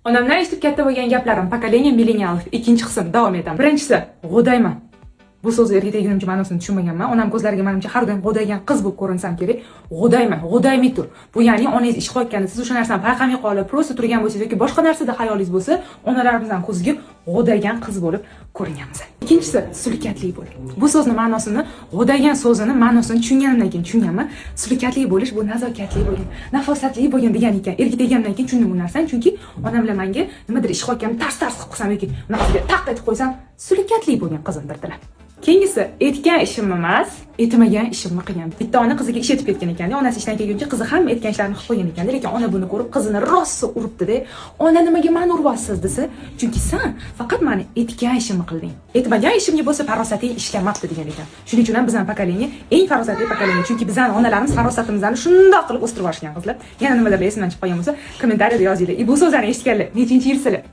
Onamdan eshitib katta bo'lgan gaplarim pokoleniya millennialov. Ikkinchi qism davom etamiz. Birinchisi, g'o'dayman. Bu so'zni erkakligimcha ma'nosini tushunmaganman. Onam ko'zlariga menimcha har doim g'o'daygan qiz bo'lib ko'rinsam kerak. G'o'dayman, g'o'daymay tur. Bu ya'ni onangiz ish qilayotganda siz o'sha narsani payqamay qolib, prosta turgan bo'lsangiz yoki boshqa narsada xayolingiz bo'lsa, onalarimizdan ko'ziga g'o'daygan qiz bo'lib ko'ringanmiz. Ikkinchisi, sulkatli bo'l. Bu so'zni ma'nosini, g'o'daygan so'zini ma'nosini tushunganimdan keyin tushunganman. Sulkatli bo'lish bu nazokatli bo'lgan, nafosatli bo'lgan degan ekan. Erkak degandan keyin tushundim bu narsani, chunki onam bilan menga nimadir ish qilayotganimda tars qilib qo'ysam yoki bunaqasiga taq etib qo'ysam, sulkatli bo'lgan qizimdirdilar. Keyingisi, etgan ishim emas, etmagan ishimni qilgan. Bitta ona qiziga ish etib ketgan ekan. Onasi ishdan kelguncha qizi ham etgan ishlarini qilib qo'ygan ekan. Lekin ona buni ko'rib qizini rosa uribdi-da. Ona nimaga meni uryapsiz desa, chunki sen faqat meni etgan ishimni qilding. Etmagan ishimga bo'lsa farosating ishlamabdi degan ekan. Shuning uchun ham bizning pokoleniya eng farosatli pokoleniya. Chunki bizning onalarimiz farosatimizni shundoq qilib o'stirib olishgan qizlar. Yana nimalar esimdan chiqib qolgan bo'lsa, kommentariyada yozinglar. Bu so'zlarni eshitganlar nechinchi yilsizlar?